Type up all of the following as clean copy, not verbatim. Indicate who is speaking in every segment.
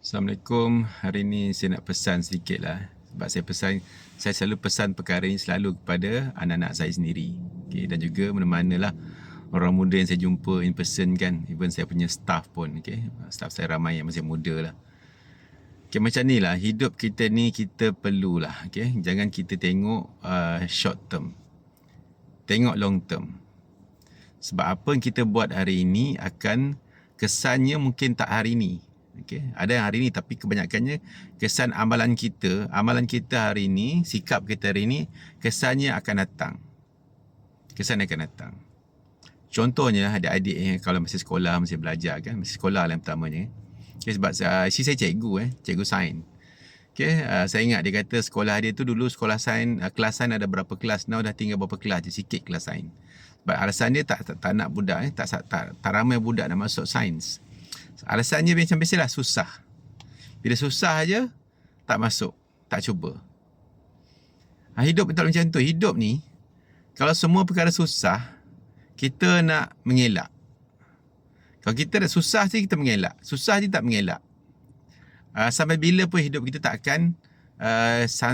Speaker 1: Assalamualaikum. Hari ni saya nak pesan sedikit lah. Sebab saya selalu pesan perkara ini selalu kepada anak-anak saya sendiri. Okay, dan juga mana-mana lah orang muda yang saya jumpa in person kan. Even saya punya staff pun. Okay. Staff saya ramai yang masih muda lah. Okay, macam ni lah. Hidup kita ni kita perlulah. Okay. Jangan kita tengok short term. Tengok long term. Sebab apa yang kita buat hari ini akan kesannya mungkin tak hari ini. Okay. Ada yang hari ni, tapi kebanyakannya kesan amalan kita hari ni, sikap kita hari ni, kesannya akan datang. Kesan akan datang. Contohnya adik-adik kalau masih sekolah, masih belajar kan, masih sekolah lah yang pertamanya. Okay, sebab saya cikgu, cikgu sains. Okay, saya ingat dia kata sekolah dia tu dulu sekolah sains, kelas sains ada berapa kelas, now dah tinggal berapa kelas je, sikit kelas sains. Sebab alasan dia tak nak budak, tak ramai budak nak masuk sains. Alasannya macam biasalah, susah. Bila susah aja tak masuk, tak cuba. Hidup betul macam tu. Hidup ni, kalau semua perkara susah, kita nak mengelak. Kalau kita dah susah je, kita mengelak. Susah je tak mengelak. Sampai bila pun hidup kita tak akan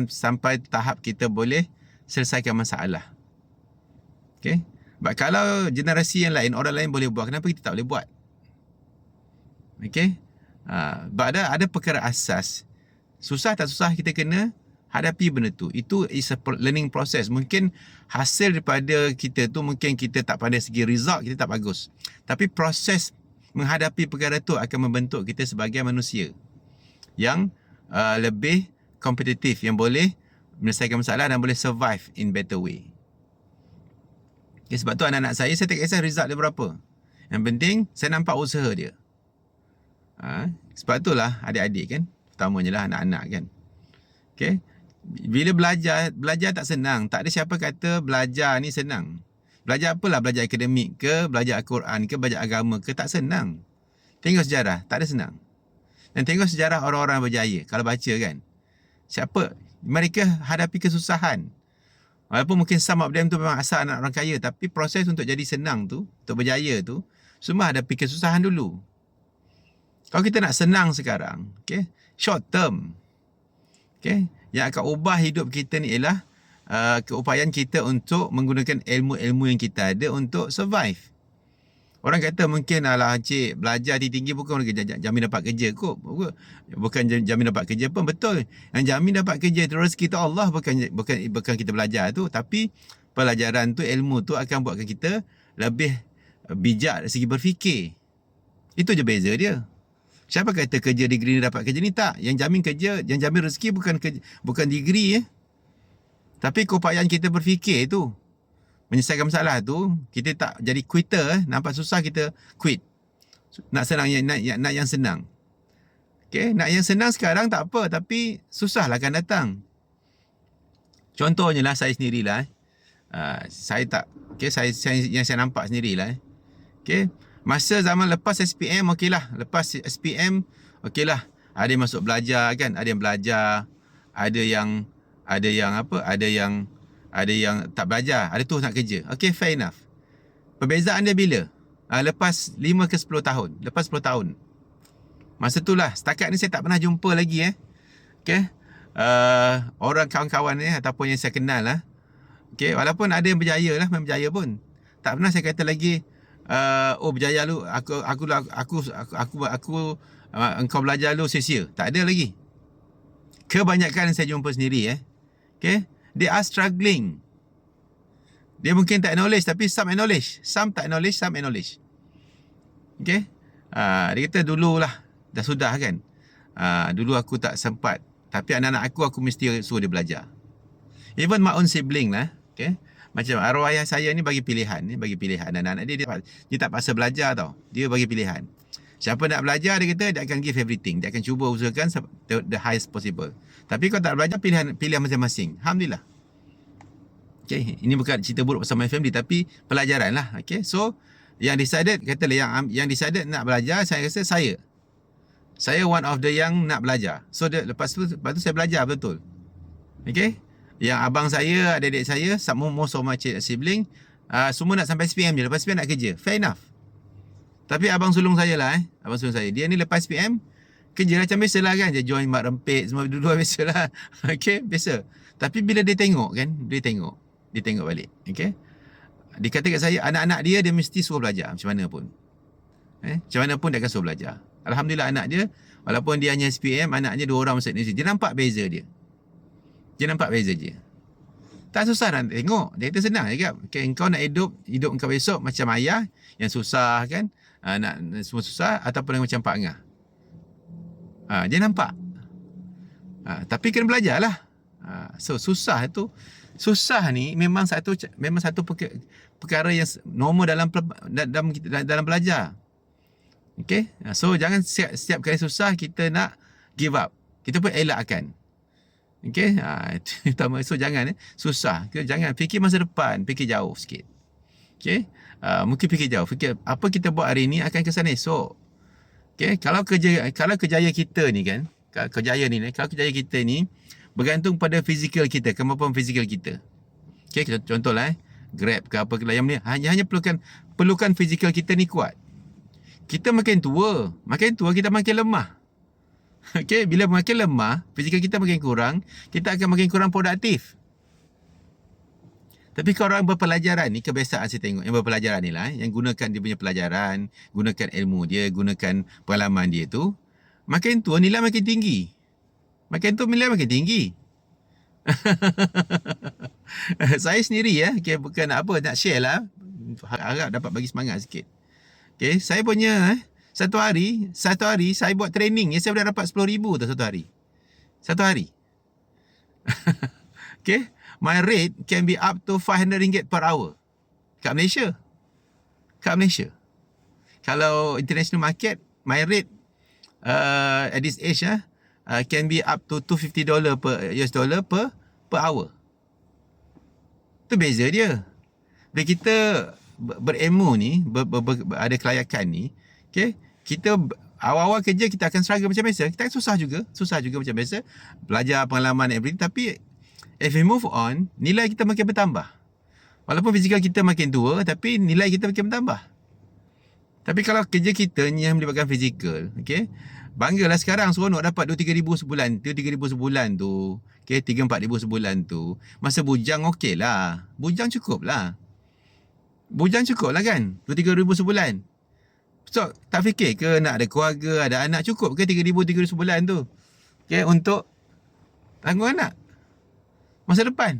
Speaker 1: sampai tahap kita boleh selesaikan masalah. Okay? Sebab kalau generasi yang lain, orang lain boleh buat, kenapa kita tak boleh buat? Okay. Ada perkara asas. Susah tak susah, kita kena hadapi benda tu. Itu is a learning process. Mungkin hasil daripada kita tu, mungkin kita tak pandai segi result, kita tak bagus. Tapi proses menghadapi perkara tu akan membentuk kita sebagai manusia yang lebih kompetitif, yang boleh menyelesaikan masalah dan boleh survive in better way. Okay, sebab tu anak-anak saya tak kisah result dia berapa. Yang penting saya nampak usaha dia. Sebab itulah adik-adik kan, pertamanya lah anak-anak kan. Okay. Bila belajar tak senang. Tak ada siapa kata belajar ni senang. Belajar apalah, belajar akademik ke, belajar Al-Quran ke, belajar agama ke, tak senang. Tengok sejarah, tak ada senang. Dan tengok sejarah orang-orang berjaya. Kalau baca kan, siapa, mereka hadapi kesusahan. Walaupun mungkin some of them tu memang asal anak orang kaya, tapi proses untuk jadi senang tu, untuk berjaya tu, semua hadapi kesusahan dulu. Kalau kita nak senang sekarang, okay, short term, okay, yang akan ubah hidup kita ni ialah keupayaan kita untuk menggunakan ilmu-ilmu yang kita ada untuk survive. Orang kata mungkin alah cik, belajar tinggi bukan jamin dapat kerja kot. Bukan jamin dapat kerja pun, betul. Yang jamin dapat kerja itu rezeki kita Allah, bukan kita belajar tu, tapi pelajaran tu, ilmu tu akan buatkan kita lebih bijak dari segi berfikir. Itu je beza dia. Siapa kata kerja degree ni dapat kerja ni? Tak. Yang jamin kerja, yang jamin rezeki bukan degree tapi keupayaan kita berfikir tu. Menyelesaikan masalah tu, kita tak jadi quitter. Nampak susah kita quit. Nak senang, nak yang senang. Okay? Nak yang senang sekarang tak apa, tapi susah lah akan datang. Contohnya lah saya sendirilah. Saya nampak sendirilah. Okay? Masa zaman lepas SPM, okeylah. Lepas SPM, okeylah. Ada yang masuk belajar kan, ada yang belajar, ada yang tak belajar, ada tu nak kerja. Okey, fair enough. Perbezaan dia bila? Lepas 5 ke 10 tahun. Lepas 10 tahun. Masa tu lah, setakat ni saya tak pernah jumpa lagi okey. Orang kawan-kawan ataupun yang saya kenal lah. Okey, walaupun ada yang berjaya lah, memang berjaya pun. Tak pernah saya kata lagi berjaya lu, engkau belajar lu sia-sia. Tak ada lagi. Kebanyakan saya jumpa sendiri okay, they are struggling. Dia mungkin tak acknowledge, tapi some acknowledge. Some tak acknowledge, some acknowledge. Okay. Dia kata dululah, dah sudah kan. Dulu aku tak sempat, tapi anak-anak aku mesti suruh dia belajar. Even my own sibling lah. Okay. Macam arwah ayah saya ni bagi pilihan. Anak-anak dia tak paksa belajar tau. Dia bagi pilihan. Siapa nak belajar, dia kata dia akan give everything. Dia akan cuba usahakan the highest possible. Tapi kalau tak belajar, pilihan masing-masing. Alhamdulillah. Okay, ini bukan cerita buruk pasal my family, tapi pelajaran lah. Okay, so yang decided, katalah yang decided nak belajar, saya rasa saya one of the yang nak belajar. So lepas tu saya belajar betul. Okay. Yang abang saya, adik-adik saya, most of my sibling, semua nak sampai SPM je. Lepas SPM nak kerja. Fair enough. Tapi abang sulung saya lah. Abang sulung saya. Dia ni lepas SPM, Kerja macam biasa lah kan. Dia join mak rempit semua dua-dua biasa lah. Okay, biasa. Tapi bila dia tengok kan, dia tengok balik. Okay. Dia kata kat saya, anak-anak dia mesti suruh belajar macam mana pun. Macam mana pun dia akan suruh belajar. Alhamdulillah anak dia, walaupun dia hanya SPM, anaknya 2 orang masuk Indonesia. Dia nampak beza dia. Tak susah nak tengok. Dia kata senang je kan. Okay, kau nak hidup kau besok macam ayah yang susah kan. Nak semua susah ataupun macam Pak Angah. Dia nampak. Tapi kena belajar lah. So susah ni memang satu perkara yang normal dalam belajar. Okay. So jangan setiap kali susah kita nak give up. Kita pun elakkan. Okay. So jangan susah. Jangan fikir masa depan, fikir jauh sikit. Okay. Mungkin fikir jauh. Fikir apa kita buat hari ni akan kesan esok. Okay. Kalau kejayaan kita ni kan, kalau kejayaan kita ni bergantung pada fizikal kita, kemampuan fizikal kita. Okay, contohlah Grab ke apa ke yang ni hanya perlukan fizikal kita ni kuat. Kita makin tua kita makin lemah. Okay, bila makin lemah, fizikal kita makin kurang, kita akan makin kurang produktif. Tapi kalau orang berpelajaran ni, kebiasaan saya tengok yang berpelajaran ni lah, yang gunakan dia punya pelajaran, gunakan ilmu dia, gunakan pengalaman dia tu, makin tua nilai makin tinggi. Saya sendiri okay, bukan nak share lah, harap dapat bagi semangat sikit. Okay, saya punya satu hari saya buat training saya boleh dapat 10,000 tu satu hari. Okay, my rate can be up to RM500 per hour kat Malaysia. Kalau international market, my rate at this age can be up to $250 per US dollar per hour. Tu beza dia. Bila kita berilmu ni, ada kelayakan ni, okay, kita awal-awal kerja kita akan struggle macam biasa. Kita akan susah juga macam biasa. Belajar pengalaman everything. Tapi if we move on, nilai kita makin bertambah. Walaupun fizikal kita makin tua, tapi nilai kita makin bertambah. Tapi kalau kerja kita ni yang melibatkan fizikal, okay, banggalah sekarang seronok dapat 2-3 ribu sebulan. 2-3 ribu sebulan tu, okay, 3-4 ribu sebulan tu. Masa bujang okey lah. Bujang cukup lah kan. 2-3 ribu sebulan. So tak fikir ke nak ada keluarga, ada anak, cukup ke 3 ribu sebulan tu, okay, untuk tanggung anak masa depan?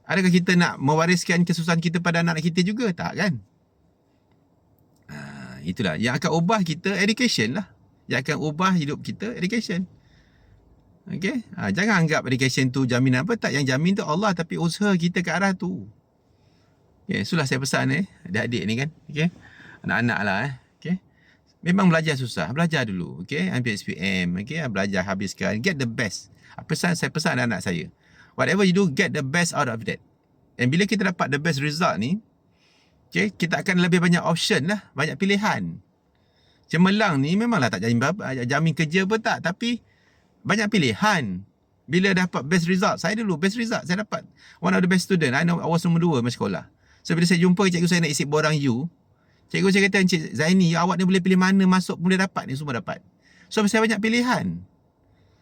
Speaker 1: Adakah kita nak mewariskan kesusahan kita pada anak kita juga? Tak kan. Itulah yang akan ubah kita, education lah. Yang akan ubah hidup kita, education. Okay. Jangan anggap education tu jaminan apa. Tak, yang jamin tu Allah, tapi usaha kita ke arah tu. Okay. Itulah saya pesan adik-adik ni kan. Okay. Anak-anak lah Okay. Memang belajar susah. Belajar dulu. Okay. Ambil SPM. Okay. Belajar habiskan. Get the best. Saya pesan anak saya. Whatever you do, get the best out of that. Dan bila kita dapat the best result ni, okay, kita akan lebih banyak option lah. Banyak pilihan. Cemerlang ni memanglah tak jamin kerja pun tak. Tapi banyak pilihan. Bila dapat best result. Saya dulu best result. Saya dapat one of the best student. I was nombor 2 masa sekolah. So bila saya jumpa cikgu saya nak isi borang U, cikgu saya kata, Encik Zaini, awak ni boleh pilih mana masuk, boleh dapat ni, semua dapat. So saya banyak pilihan.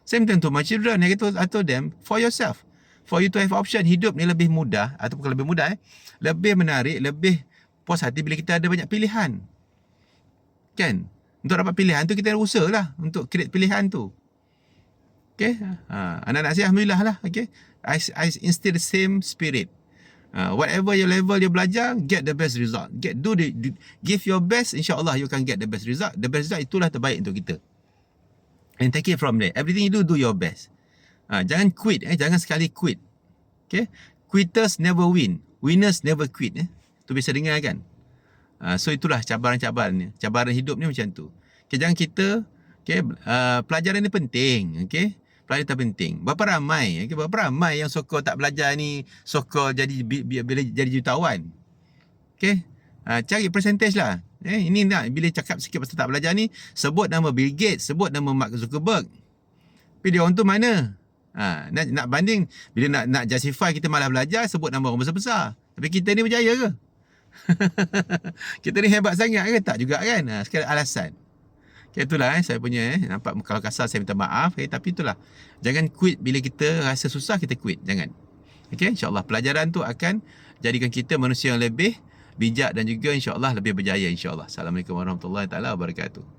Speaker 1: Same thing to my children. I told them, for yourself. For you to have option. Hidup ni lebih mudah. Atau bukan lebih mudah lebih menarik, lebih puas hati bila kita ada banyak pilihan. Kan? Untuk dapat pilihan tu kita ada usaha lah untuk create pilihan tu. Okay. Anak-anak saya alhamdulillah lah. Okay. I instill the same spirit. Whatever your level you belajar, get the best result. Give your best, insyaAllah you can get the best result. The best result itulah terbaik untuk kita. And take it from there. Everything you do your best. Jangan quit. Jangan sekali quit. Okay. Quitters never win. Winners never quit. Tu biasa dengar kan. So itulah cabaran-cabaran. Cabaran hidup ni macam tu. Okay, jangan kita, okay, pelajaran ni penting. Okay. Pelajaran tu penting. Berapa ramai yang sokong tak belajar ni, sokong jadi jutawan. Okay. Cari percentage lah. Ini nak bila cakap sikit pasal tak belajar ni, sebut nama Bill Gates, sebut nama Mark Zuckerberg. Tapi dia orang tu mana? Nak banding, bila nak justify kita malah belajar, sebut nama orang besar-besar. Tapi kita ni berjaya ke? Kita ni hebat sangat ke? Tak juga kan? Sekarang alasan. Okay, itulah saya punya nampak kalau kasar saya minta maaf, tapi itulah. Jangan quit bila kita rasa susah, kita quit. Jangan. Okay, insyaAllah pelajaran tu akan jadikan kita manusia yang lebih bijak dan juga insyaAllah lebih berjaya insyaAllah. Assalamualaikum warahmatullahi taala wabarakatuh.